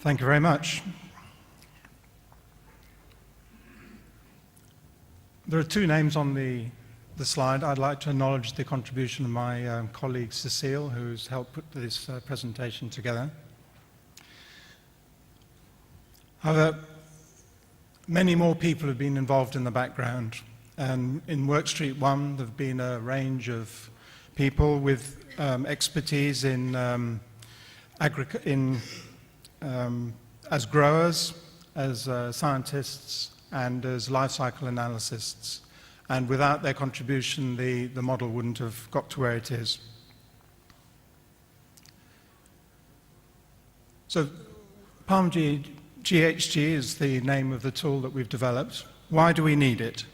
Thank you very much. There are two names on the slide. I'd like to acknowledge the contribution of my colleague Cecile, who's helped put this presentation together. However, many more people have been involved in the background. And in Workstreet 1, there have been a range of people with expertise as growers, as scientists, and as life cycle analysts. And without their contribution, the model wouldn't have got to where it is. So Palm GHG is the name of the tool that we've developed. Why do we need it?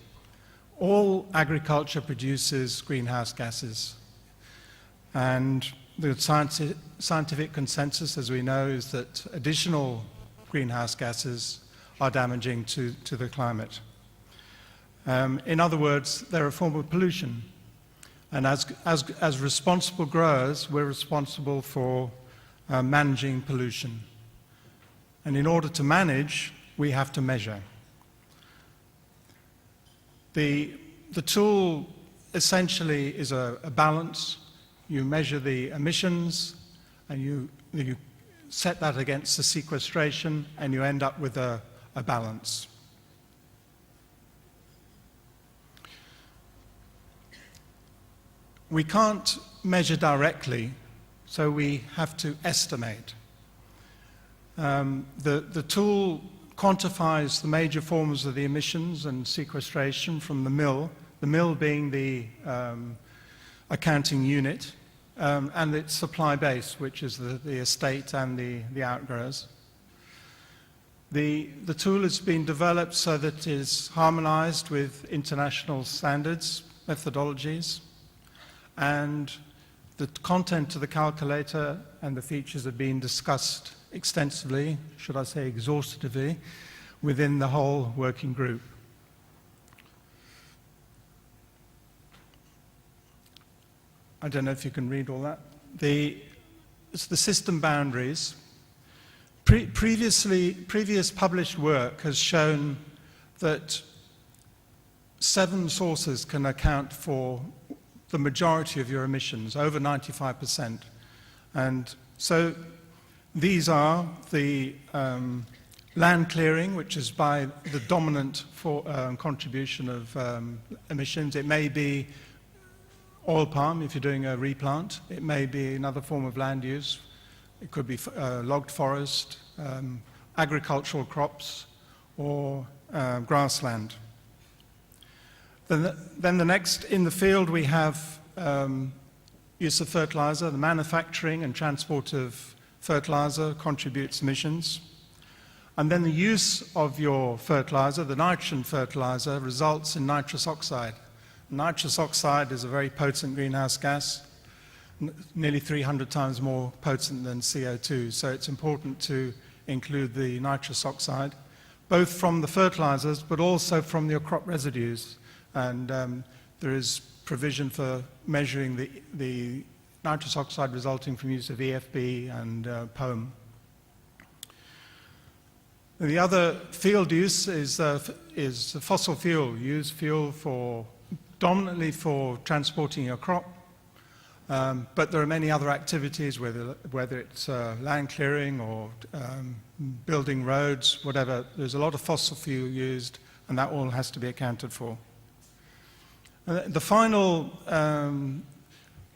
All agriculture produces greenhouse gases. And the scientific consensus, as we know, is that additional greenhouse gases are damaging to the climate. In other words, they're a form of pollution. And as responsible growers, we're responsible for managing pollution. And in order to manage, we have to measure. The tool essentially is a balance. You measure the emissions, and you set that against the sequestration, and you end up with a balance. We can't measure directly, so we have to estimate. The tool quantifies the major forms of the emissions and sequestration from the mill being the accounting unit, and its supply base, which is the estate and the outgrowers. The tool has been developed so that it is harmonized with international standards, methodologies, and the content of the calculator and the features have been discussed extensively, should I say exhaustively, within the whole working group. I don't know if you can read all that. It's the system boundaries. Previous published work has shown that 7 sources can account for the majority of your emissions, over 95%. And so these are the land clearing, which is by the dominant contribution of emissions. It may be oil palm if you're doing a replant. It may be another form of land use. It could be logged forest, agricultural crops, or grassland. Then the next, in the field, we have use of fertilizer. The manufacturing and transport of fertilizer contributes emissions. And then the use of your fertilizer, the nitrogen fertilizer, results in nitrous oxide. Nitrous oxide is a very potent greenhouse gas, nearly 300 times more potent than CO2. So it's important to include the nitrous oxide, both from the fertilizers, but also from your crop residues. And there is provision for measuring the nitrous oxide resulting from use of EFB and POEM. The other field use is fossil fuel. You use fuel dominantly for transporting your crop, but there are many other activities, whether it's land clearing or building roads, whatever. There's a lot of fossil fuel used, and that all has to be accounted for. The final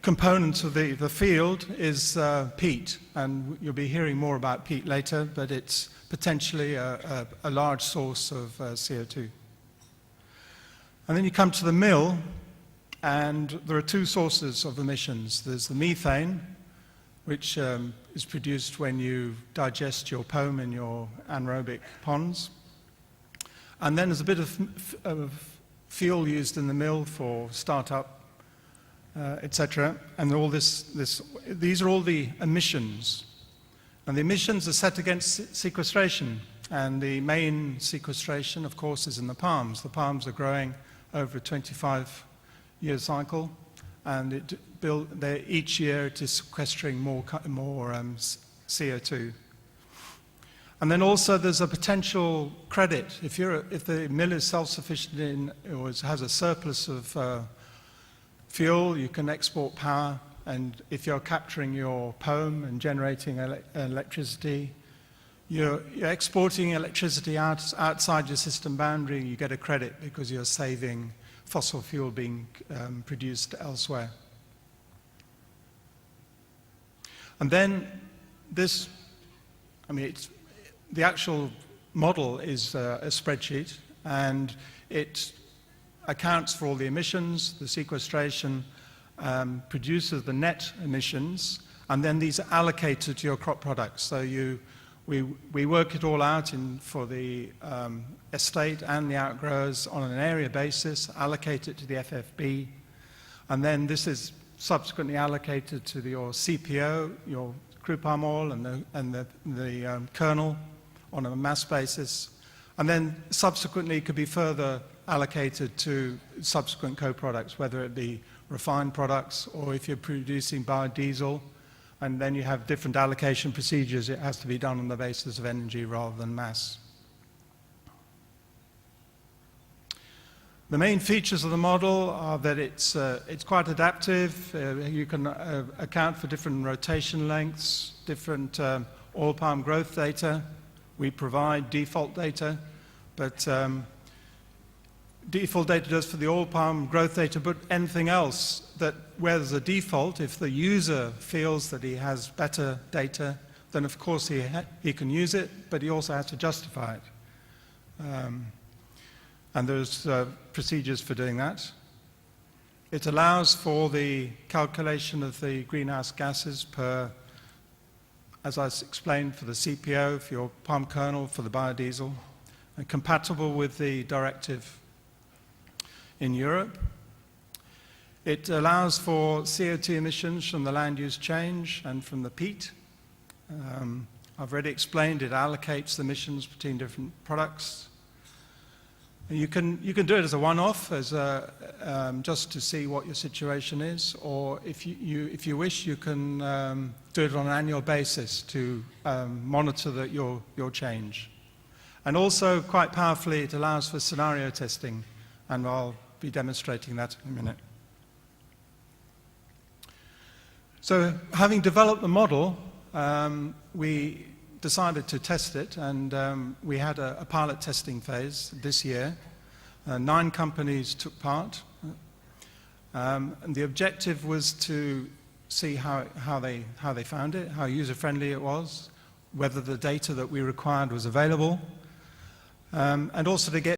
component of the field is peat, and you'll be hearing more about peat later, but it's potentially a large source of CO2. And then you come to the mill, and there are 2 sources of emissions. There's the methane, which is produced when you digest your POEM in your anaerobic ponds. And then there's a bit of fuel used in the mill for startup, etc. And all these are all the emissions. And the emissions are set against sequestration. And the main sequestration, of course, is in the palms. The palms are growing over a 25-year cycle, and each year it is sequestering more CO2. And then also there's a potential credit. If the mill is self-sufficient in, or has a surplus of fuel, you can export power. And if you're capturing your POEM and generating electricity, you're exporting electricity outside your system boundary, you get a credit because you're saving fossil fuel being produced elsewhere. And then this, the actual model is a spreadsheet, and it accounts for all the emissions, the sequestration, produces the net emissions, and then these are allocated to your crop products. So we work it all out for the estate and the outgrowers on an area basis, allocate it to the FFB, and then this is subsequently allocated to your CPO, your crude palm oil, and the kernel on a mass basis, and then subsequently could be further allocated to subsequent co-products, whether it be refined products or if you're producing biodiesel, and then you have different allocation procedures. It has to be done on the basis of energy rather than mass. The main features of the model are that it's quite adaptive. You can account for different rotation lengths, different oil palm growth data. We provide default data, but default data does for the oil palm growth data, but anything else where there's a default, if the user feels that he has better data, then of course he can use it, but he also has to justify it. And there's procedures for doing that. It allows for the calculation of the greenhouse gases per, as I explained, for the CPO, for your palm kernel, for the biodiesel, and compatible with the directive in Europe. It allows for CO2 emissions from the land use change and from the peat. I've already explained it allocates the emissions between different products. You can do it as a one-off, as just to see what your situation is, or if you wish, you can do it on an annual basis to monitor your change. And also, quite powerfully, it allows for scenario testing, and I'll be demonstrating that in a minute. So, having developed the model, we decided to test it, and we had a pilot testing phase this year. 9 companies took part, and the objective was to see how they found it, how user-friendly it was, whether the data that we required was available, and also to get